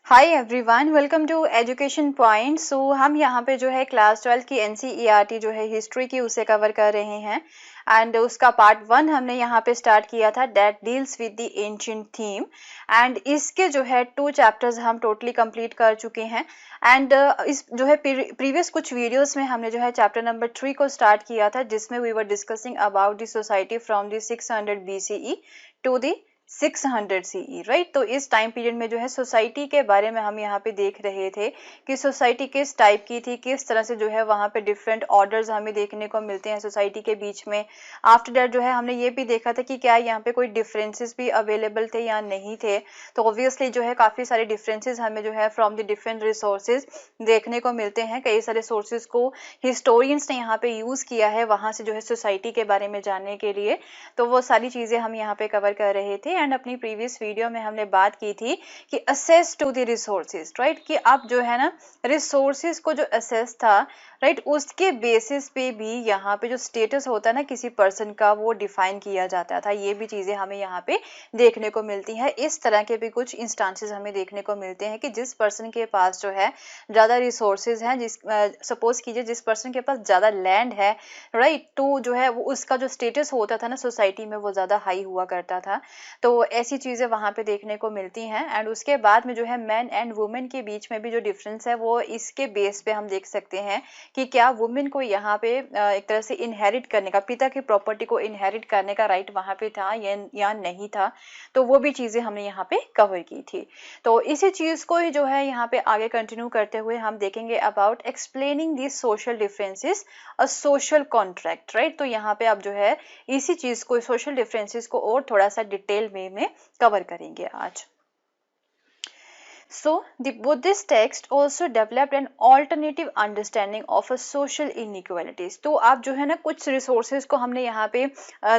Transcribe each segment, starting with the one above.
Hi everyone, welcome to education point. So हम यहाँ पे जो है क्लास 12 की एनसीईआरटी जो है हिस्ट्री की उसे कवर कर रहे हैं एंड उसका पार्ट 1 हमने यहाँ पे स्टार्ट किया था that deals with the ancient theme and इसके जो है 2 चैप्टर्स हम टोटली कंप्लीट कर चुके हैं एंड इस जो है प्रीवियस कुछ वीडियोस में हमने जो है चैप्टर नंबर 3 को स्टार्ट किया था जिसमें we were discussing about the society from the 600 BCE to the 600 CE, right. तो इस टाइम पीरियड में जो है सोसाइटी के बारे में हम यहाँ पे देख रहे थे कि सोसाइटी किस टाइप की थी, किस तरह से जो है वहाँ पे डिफरेंट ऑर्डर्स हमें देखने को मिलते हैं सोसाइटी के बीच में। आफ्टर दैट जो है हमने ये भी देखा था कि क्या यहाँ पे कोई डिफरेंसेस भी अवेलेबल थे या नहीं थे। तो ऑब्वियसली जो है काफ़ी सारे डिफरेंसेस हमें जो है फ्रॉम द डिफरेंट रिसोर्सेज देखने को मिलते हैं। कई सारे सोर्सेज को हिस्टोरियंस ने यहाँ पे यूज़ किया है वहाँ से जो है सोसाइटी के बारे में जानने के लिए। तो वो सारी चीज़ें हम यहाँ पे कवर कर रहे थे एंड अपनी प्रीवियस वीडियो में हमने बात की थी कि access to the resources, right, कि अब जो है ना रिसोर्सेज को जो असेस था, राइट, उसके बेसिस पे भी यहाँ पे जो स्टेटस होता है ना किसी पर्सन का वो डिफाइन किया जाता था। ये भी चीज़ें हमें यहाँ पे देखने को मिलती हैं। इस तरह के भी कुछ इंस्टांसेस हमें देखने को मिलते हैं कि जिस पर्सन के पास जो है ज़्यादा रिसोर्सेज हैं, जिस सपोज कीजिए जिस पर्सन के पास ज़्यादा लैंड है, राइट, तो जो है वो उसका जो स्टेटस होता था ना सोसाइटी में वो ज़्यादा हाई हुआ करता था। तो ऐसी चीज़ें वहाँ पे देखने को मिलती हैं एंड उसके बाद में जो है मैन एंड वुमेन के बीच में भी जो डिफरेंस है वो इसके बेस पे हम देख सकते हैं कि क्या वुमेन को यहाँ पे एक तरह से इनहेरिट करने का, पिता की प्रॉपर्टी को इनहेरिट करने का राइट वहाँ पे था या नहीं था। तो वो भी चीज़ें हमने यहाँ पे कवर की थी। तो इसी चीज़ को ही जो है यहाँ पे आगे कंटिन्यू करते हुए हम देखेंगे about explaining this social differences a social contract, right. तो यहाँ पे आप जो है इसी चीज को, सोशल डिफरेंसेस को और थोड़ा सा डिटेल में कवर करेंगे आज। So, the Buddhist text also developed an alternative understanding of a social inequalities। तो आप जो है ना कुछ रिसोर्सेज को हमने यहाँ पे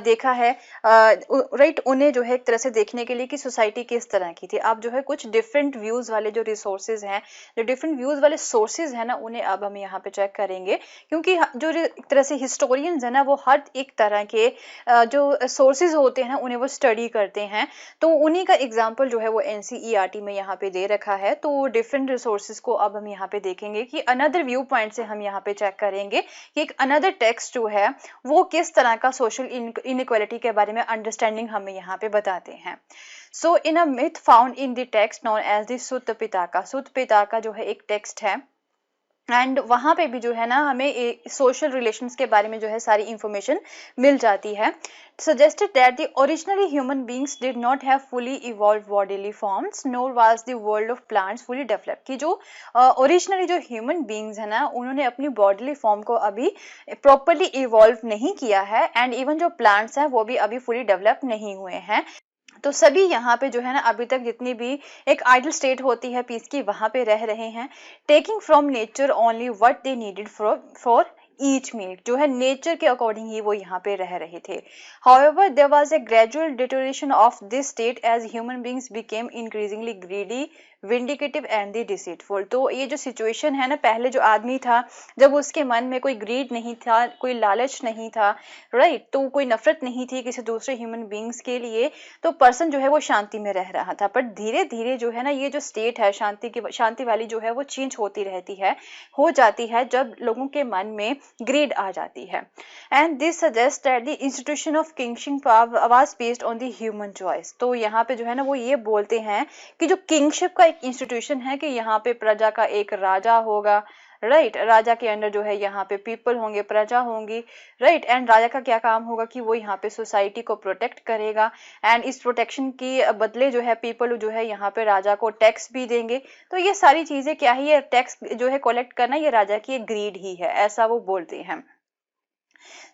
देखा है, राइट, उन्हें जो है एक तरह से देखने के लिए कि सोसाइटी किस तरह की थी। आप जो है कुछ डिफरेंट व्यूज वाले जो रिसोर्सेज हैं, जो डिफरेंट व्यूज वाले सोर्सेज हैं ना, उन्हें अब हम यहाँ पे चेक करेंगे क्योंकि जो एक तरह से हिस्टोरियंस है ना वो हर एक तरह के जो सोर्सेज होते हैं ना उन्हें वो स्टडी करते हैं। तो उन्हीं का एग्जाम्पल जो है वो एनसीईआरटी में यहाँ पे दे रखा है। तो डिफरेंट रिसोर्सेज को अब हम यहाँ पे देखेंगे कि अनदर व्यू पॉइंट से हम यहाँ पे चेक करेंगे कि एक अनदर टेक्स्ट जो है वो किस तरह का सोशल इनइक्वालिटी के बारे में अंडरस्टैंडिंग हमें यहाँ पे बताते हैं। So in a myth found in the text known as the Sutta Pitaka. Sutta Pitaka जो है एक टेक्स्ट है एंड वहाँ पे भी जो है ना हमें सोशल रिलेशंस के बारे में जो है सारी इंफॉर्मेशन मिल जाती है। Suggested that the originally human beings did not have fully evolved bodily forms nor was the world of plants fully developed। कि जो ओरिजिनली जो ह्यूमन बींग्स है ना उन्होंने अपनी बॉडीली फॉर्म को अभी प्रॉपरली इवॉल्व नहीं किया है एंड इवन जो प्लांट्स हैं वो भी अभी फुली डेवलप नहीं हुए हैं। तो सभी यहाँ पे जो है ना अभी तक जितनी भी एक आइडल स्टेट होती है पीस की वहां पे रह रहे हैं, taking from nature only what they needed for each meal, जो है नेचर के अकॉर्डिंग ही वो यहाँ पे रह रहे थे। However there was a gradual deterioration of this state as human beings became increasingly greedy vindictive and the deceitful. तो ये जो सिचुएशन है ना, पहले जो आदमी था जब उसके मन में कोई ग्रीड नहीं था, कोई लालच नहीं था, राइट, तो कोई नफरत नहीं थी किसी दूसरे ह्यूमन बींग्स के लिए, तो पर्सन जो है वो शांति में रह रहा था। पर धीरे धीरे जो है ना ये जो स्टेट है शांति वाली जो है वो चेंज होती रहती है, हो जाती है जब लोगों के मन में ग्रीड आ जाती है। And this suggest that the institution of kingship was based on the human choice. तो यहाँ पे जो है ना वो ये बोलते हैं कि जो किंगशिप का एक इंस्टीट्यूशन है कि यहाँ पे प्रजा का एक राजा होगा, राइट, राजा के अंडर जो है यहाँ पे पीपल होंगे, प्रजा होंगी, राइट, एंड राजा का क्या काम होगा कि वो यहाँ पे सोसाइटी को प्रोटेक्ट करेगा एंड इस प्रोटेक्शन के बदले जो है पीपल जो है यहाँ पे राजा को टैक्स भी देंगे। तो ये सारी चीजें क्या है, ये टैक्स जो है कलेक्ट करना ये राजा की एक ग्रीड ही है, ऐसा वो बोलते हैं।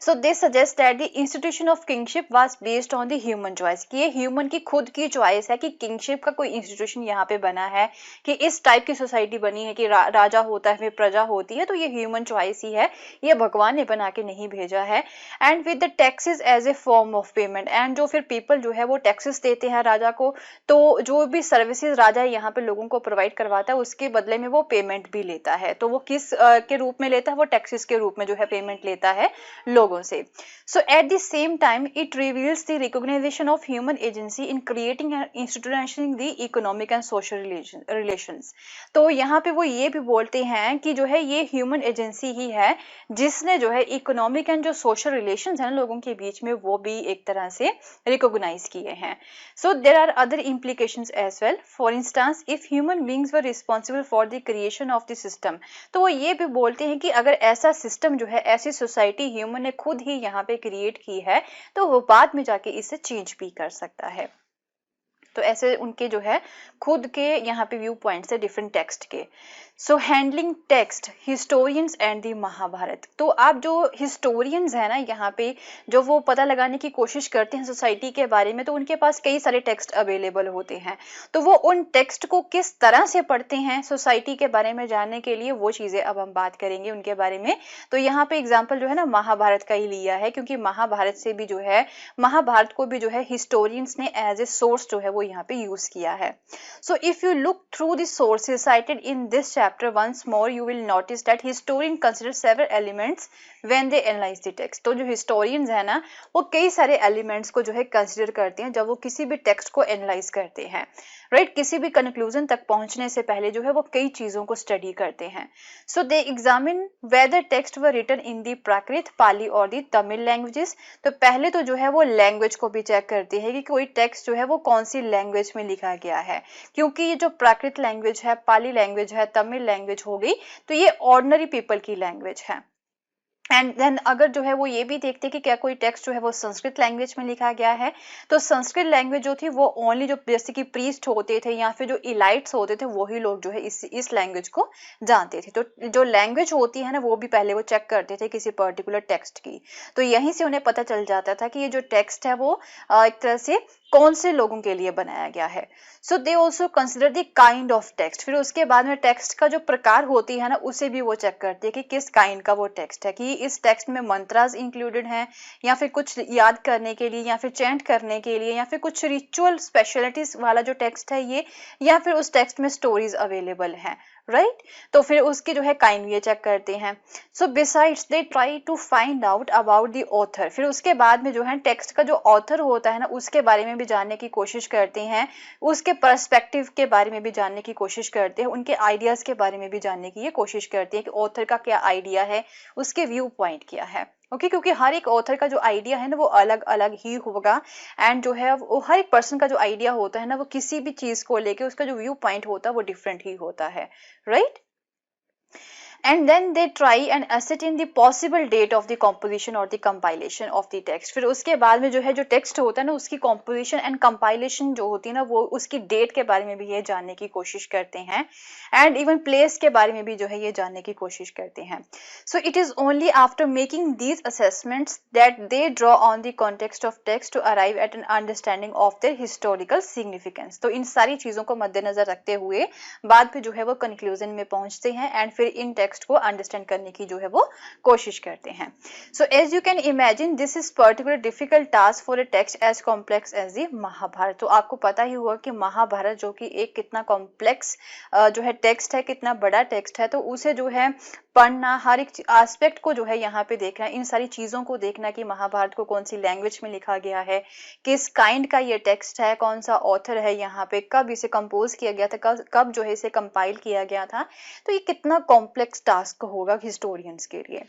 So they suggest that the institution of kingship was based on the human choice, कि ये ह्यूमन की खुद की चॉइस है कि किंगशिप का कोई इंस्टीट्यूशन यहाँ पे बना है, कि इस टाइप की सोसाइटी बनी है कि राजा होता है फिर प्रजा होती है, तो ये ह्यूमन चॉइस ही है, ये भगवान ने बना के नहीं भेजा है। And with the taxes as a form of payment, and जो फिर पीपल जो है वो टैक्सेस देते हैं राजा को, तो जो भी सर्विसेज राजा यहाँ पे लोगों को प्रोवाइड करवाता है उसके बदले में वो पेमेंट भी लेता है। तो वो किस के रूप में लेता है, वो टैक्सेस के रूप में जो है पेमेंट लेता है, लोगों से। So at the same time it reveals the recognisation of human agency in creating and institutionalising the economic and social relations. तो यहाँ पे वो ये भी बोलते हैं कि जो है ये ह्यूमन एजेंसी ही है जिसने जो है इकोनॉमिक एंड जो सोशल रिलेशंस हैं लोगों के बीच में वो भी एक तरह से रिकॉग्नाइज किए हैं। So there are other implications as well. For instance, if human beings were responsible for the creation of the system, तो वो ये भी बोलते हैं कि अगर ऐसा सिस्टम जो है, ऐसी सोसाइटी ह्यूमन ने खुद ही यहाँ पे क्रिएट की है, तो वो बाद में जाके इसे चेंज भी कर सकता है। तो ऐसे उनके जो है खुद के यहाँ पे व्यू पॉइंट्स है डिफरेंट टेक्स्ट के। So handling text, historians and the Mahabharata. तो आप जो हिस्टोरियंस है ना यहाँ पे जो वो पता लगाने की कोशिश करते हैं सोसाइटी के बारे में, तो उनके पास कई सारे टेक्स्ट अवेलेबल होते हैं। तो वो उन टेक्स्ट को किस तरह से पढ़ते हैं सोसाइटी के बारे में जानने के लिए, वो चीजें अब हम बात करेंगे उनके बारे में। तो यहाँ पे एग्जाम्पल जो है ना महाभारत का ही लिया है, क्योंकि महाभारत से भी जो है महाभारत को भी जो है हिस्टोरियंस ने एज ए सोर्स जो है वो यहाँ पे यूज किया है। So if you look through the sources cited in this chapter once more you will notice that historian consider several elements when they analyze the text। तो जो historians है ना वो कई सारे elements को जो है consider करते हैं जब वो किसी भी text को analyze करते हैं, राइट। किसी भी conclusion तक पहुंचने से पहले जो है वो कई चीजों को study करते हैं। So they examine whether text were written in the Prakrit, Pali or the Tamil languages। तो पहले तो जो है वो language को भी check करते हैं कि कोई text जो है वो कौन सी language में लिखा गया है, क्योंकि ये जो प्राकृत लैंग्वेज है, पाली लैंग्वेज है, तमिल लैंग्वेज हो गई, तो ये ऑर्डिनरी पीपल की लैंग्वेज है। एंड देन अगर जो है वो ये भी देखते कि क्या कोई टेक्स्ट जो है वो संस्कृत लैंग्वेज में लिखा गया है, तो संस्कृत लैंग्वेज जो थी वो ओनली जो जैसे कि प्रीस्ट होते थे या फिर जो इलाइट्स होते थे वही लोग जो है इस लैंग्वेज को जानते थे। तो जो लैंग्वेज होती है ना वो भी पहले वो चेक करते थे किसी पर्टिकुलर टेक्स्ट की, तो यहीं से उन्हें पता चल जाता था कि ये जो टेक्स्ट है वो एक तरह से कौन से लोगों के लिए बनाया गया है। So they also consider the kind of text. फिर उसके बाद में टेक्स्ट का जो प्रकार होती है ना उसे भी वो चेक करते हैं कि किस काइंड का वो टेक्स्ट है, कि इस टेक्स्ट में मंत्रास इंक्लूडेड हैं या फिर कुछ याद करने के लिए या फिर चैंट करने के लिए या फिर कुछ रिचुअल स्पेशलिटीज वाला जो टेक्स्ट है ये, या फिर उस टेक्स्ट में स्टोरीज अवेलेबल हैं, राइट। तो फिर उसकी जो है काइंड ये चेक करते हैं। So besides they try to find out about the author. फिर उसके बाद में जो है टेक्स्ट का जो ऑथर होता है ना उसके बारे में भी जानने की कोशिश करते हैं, उसके पर्सपेक्टिव के बारे में भी जानने की कोशिश करते हैं, उनके आइडियाज के बारे में भी जानने की ये कोशिश करते हैं कि ऑथर का क्या आइडिया है, उसके व्यू पॉइंट क्या है। ओके क्योंकि हर एक ऑथर का जो आइडिया है ना वो अलग अलग ही होगा, एंड जो है वो हर एक पर्सन का जो आइडिया होता है ना वो किसी भी चीज को लेके उसका जो व्यू पॉइंट होता है वो डिफरेंट ही होता है, right. And then they try and ascertain the possible date of the composition or the compilation of the text। फिर उसके बाद में जो है जो टेक्स्ट होता है ना उसकी composition and compilation जो होती है ना वो उसकी डेट के बारे में भी ये जानने की कोशिश करते हैं, एंड इवन प्लेस के बारे में भी जो है ये जानने की कोशिश करते हैं। So it is only after making these assessments that they draw on the context of text to arrive at an understanding of their historical significance. तो इन सारी चीजों को मद्देनजर रखते हुए बाद में जो है वो कंक्लूजन में पहुंचते हैं एंड फिर इन टेक्स्ट को अंडरस्टैंड करने की जो है वो कोशिश करते हैं। So as you can imagine this is particular difficult task for a text as complex as the Mahabharata. तो आपको पता ही होगा कि महाभारत जो कि एक कितना कॉम्प्लेक्स जो है टेक्स्ट है, कितना बड़ा टेक्स्ट है, तो उसे जो है पढ़ना, हर एक एस्पेक्ट को जो है यहाँ पे देखना, इन सारी चीजों को देखना कि महाभारत को कौन सी लैंग्वेज में लिखा गया है, किस काइंड का ये टेक्स्ट है, कौन सा ऑथर है यहाँ पे, कब इसे कंपोज किया गया था, कब जो है इसे कंपाइल किया गया था। तो ये कितना कॉम्प्लेक्स टास्क होगा हिस्टोरियंस के लिए।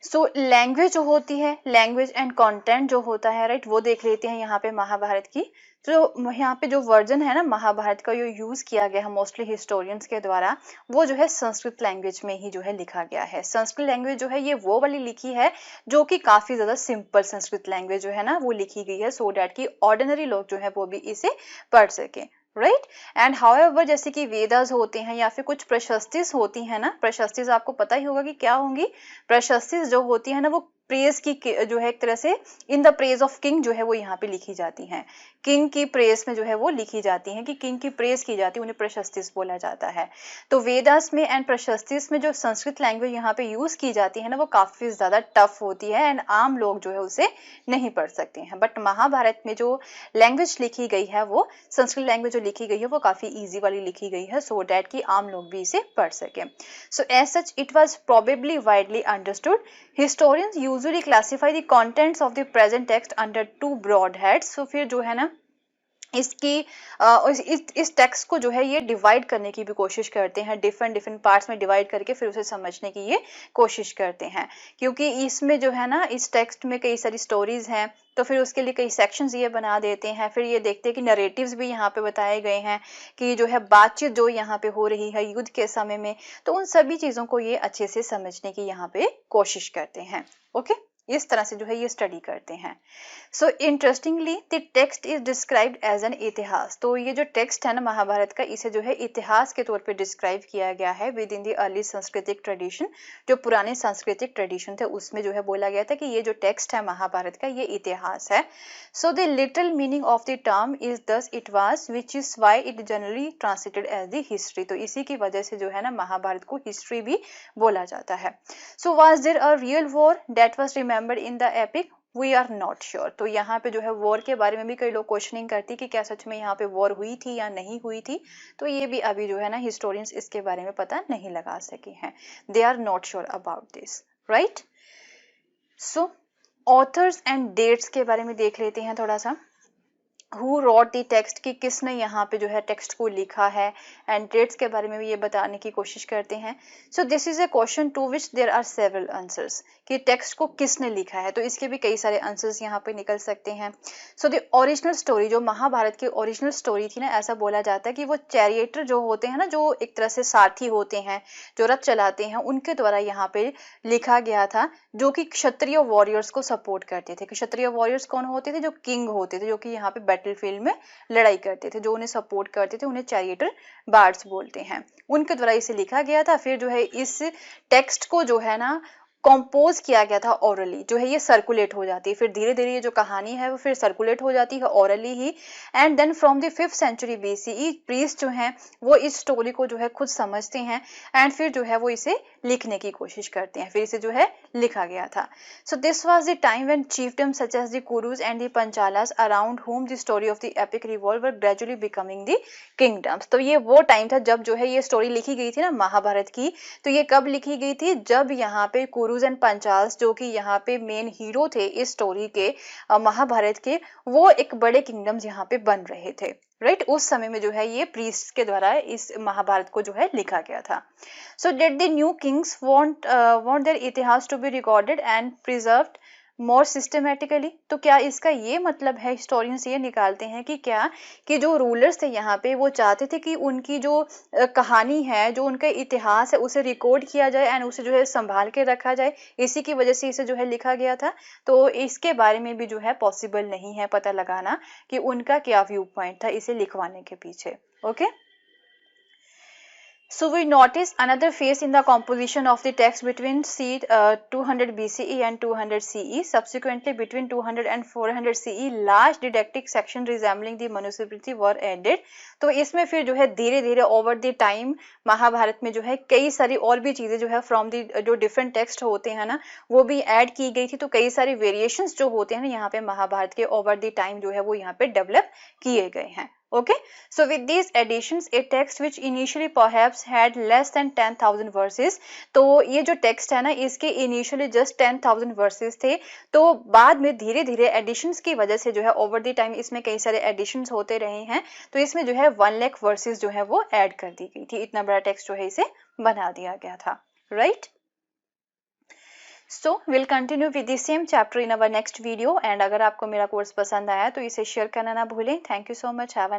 सो लैंग्वेज जो होती है, लैंग्वेज एंड कंटेंट जो होता है, राइट, वो देख लेते हैं यहाँ पे महाभारत की। तो यहाँ पे जो वर्जन है ना महाभारत का, जो यूज किया गया है मोस्टली हिस्टोरियंस के द्वारा, वो जो है संस्कृत लैंग्वेज में ही जो है लिखा गया है। संस्कृत लैंग्वेज जो है ये वो वाली लिखी है जो कि काफी ज्यादा सिंपल संस्कृत लैंग्वेज जो है ना वो लिखी गई है, सो डैट कि ऑर्डिनरी लोग जो है वो भी इसे पढ़ सके, राइट। एंड हाउएवर जैसे कि वेदास होते हैं या फिर कुछ प्रशस्तिस होती है ना, प्रशस्तिस आपको पता ही होगा कि क्या होंगी। प्रशस्तिस जो होती है ना वो प्रेज की जो है एक तरह से in the praise of king जो है वो यहाँ पे लिखी जाती हैं, किंग की प्रेज में जो है वो लिखी जाती हैं कि किंग की प्रेज की जाती है, उन्हें प्रशस्तिस बोला जाता है। तो वेदास में एंड प्रशस्तिस में जो संस्कृत लैंग्वेज यहाँ पे यूज की जाती है ना वो काफी ज्यादा टफ होती है एंड आम लोग जो है उसे नहीं पढ़ सकते हैं। बट महाभारत में जो लैंग्वेज लिखी गई है वो संस्कृत लैंग्वेज जो लिखी गई है वो काफी इजी वाली लिखी गई है, सो डैट कि आम लोग भी इसे पढ़ सके। So as such it was probably widely understood. Historians usually classify the contents of the present text under two broad heads. So फिर जो है ना इसकी इस टेक्स्ट को जो है ये डिवाइड करने की भी कोशिश करते हैं, डिफरेंट पार्ट्स में डिवाइड करके फिर उसे समझने की ये कोशिश करते हैं, क्योंकि इसमें जो है ना इस टेक्स्ट में कई सारी स्टोरीज हैं, तो फिर उसके लिए कई सेक्शंस ये बना देते हैं। फिर ये देखते हैं कि नरेटिव्स भी यहाँ पे बताए गए हैं कि जो है बातचीत जो यहाँ पे हो रही है युद्ध के समय में, तो उन सभी चीजों को ये अच्छे से समझने की यहाँ पे कोशिश करते हैं। ओके, इस तरह से जो है ये स्टडी करते हैं। So interestingly the text is described as an itihasa. तो ये जो टेक्स्ट है ना महाभारत का, इसे जो है इतिहास के तौर पे डिस्क्राइब किया गया है विद इन द अर्ली सांस्कृतिक ट्रेडिशन। जो पुराने सांस्कृतिक ट्रेडिशन थे उसमें जो है बोला गया था कि ये जो टेक्स्ट है महाभारत का ये इतिहास है। So the literal meaning of the term is thus it was, which is why it generally translated as the history. तो इसी की वजह से जो है ना महाभारत को हिस्ट्री भी बोला जाता है। So was there a real war that was remembered in the epic? We are not sure. तो यहाँ पे जो है वॉर के बारे में भी कई लोग क्वेश्चनिंग करती कि क्या सच में यहाँ पे वॉर हुई थी या नहीं हुई थी, तो ये भी अभी जो है ना हिस्टोरियंस इसके बारे में पता नहीं लगा सके हैं, they are not sure about this, right. So authors and dates के बारे में देख लेते हैं थोड़ा सा। Who wrote the text कि किसने यहाँ पे जो है टेक्स्ट को लिखा है, एंड डेट्स के बारे में भी ये बताने की कोशिश करते हैं। So this is a question to which there are several answers कि टेक्स्ट को किसने लिखा है, तो इसके भी कई सारे आंसर्स यहाँ पे निकल सकते हैं। सो द ओरिजिनल स्टोरी, जो महाभारत की ओरिजिनल स्टोरी थी ना, ऐसा बोला जाता है कि वो चैरिएटर जो होते हैं ना, जो एक तरह से सारथी होते हैं जो रथ चलाते हैं, उनके द्वारा यहाँ पे लिखा गया था, जो कि क्षत्रिय वॉरियर्स को सपोर्ट करते थे। क्षत्रिय वॉरियर्स कौन होते थे? जो किंग होते थे, जो कि यहाँ पे बैटलफील्ड में लड़ाई करते थे, जो उन्हें सपोर्ट करते थे, उन्हें चैरिएटर बार्ड्स बोलते हैं, उनके द्वारा इसे लिखा गया था। फिर जो है इस टेक्स्ट को जो है ना कंपोज किया गया था ओरली, जो है ये सर्कुलेट हो जाती है, फिर धीरे धीरे ये जो कहानी है वो फिर सर्कुलेट हो जाती है ओरली ही। And then from the 5th century BCE priest जो है वो इस स्टोरी को जो है खुद समझते हैं एंड फिर जो है वो इसे लिखने की कोशिश करते हैं, फिर इसे जो है लिखा गया था। So this was the time when chiefdoms such as the Kurus and the Panchalas around whom the story of the epic revolved were gradually becoming the kingdoms। तो ये वो टाइम था जब जो है ये स्टोरी लिखी गई थी ना महाभारत की। तो ये कब लिखी गई थी? जब यहाँ पे कुरुज एंड पंचाल्स, जो कि यहाँ पे मेन हीरो थे इस स्टोरी के महाभारत के, वो एक बड़े किंगडम्स यहाँ पे बन रहे थे, राइट। उस समय में जो है ये प्रीस्ट के द्वारा इस महाभारत को जो है लिखा गया था। So did the new kings want their इतिहास to be recorded and preserved more systematically? तो क्या इसका ये मतलब है, हिस्टोरियंस ये निकालते हैं कि क्या कि जो रूलर्स थे यहाँ पे वो चाहते थे कि उनकी जो कहानी है, जो उनका इतिहास है, उसे रिकॉर्ड किया जाए एंड उसे जो है संभाल के रखा जाए, इसी की वजह से इसे जो है लिखा गया था। तो इसके बारे में भी जो है पॉसिबल नहीं है पता लगाना कि उनका क्या व्यू पॉइंट था इसे लिखवाने के पीछे। Okay, so we notice another phase in the composition of the text between 200 BCE and 200 CE. Subsequently, between 200 and 400 CE, large didactic section resembling the Manusmriti were added. तो इसमें फिर जो है धीरे धीरे ओवर द टाइम महाभारत में जो है कई सारी और भी चीजें जो है फ्रॉम द जो डिफरेंट टेक्स्ट होते हैं ना वो भी ऐड की गई थी। तो कई सारे वेरिएशंस जो होते हैं ना यहाँ पे महाभारत के ओवर द टाइम जो है वो यहाँ पे डेवलप किए गए हैं। Okay, so with these additions, a text which initially perhaps had less than 10,000 verses, तो ये जो text है ना इसके initially just 10,000 verses थे, तो बाद में धीरे धीरे additions की वजह से जो है over the time इसमें कई सारे additions होते रहे हैं, तो इसमें जो है 1 लाख verses जो है वो add कर दी गई थी, इतना बड़ा text जो है इसे बना दिया गया था, right? So we'll continue with the same chapter in our next video, and अगर आपको मेरा कोर्स पसंद आया तो इसे शेयर करना ना भूलें। Thank you so much. Have a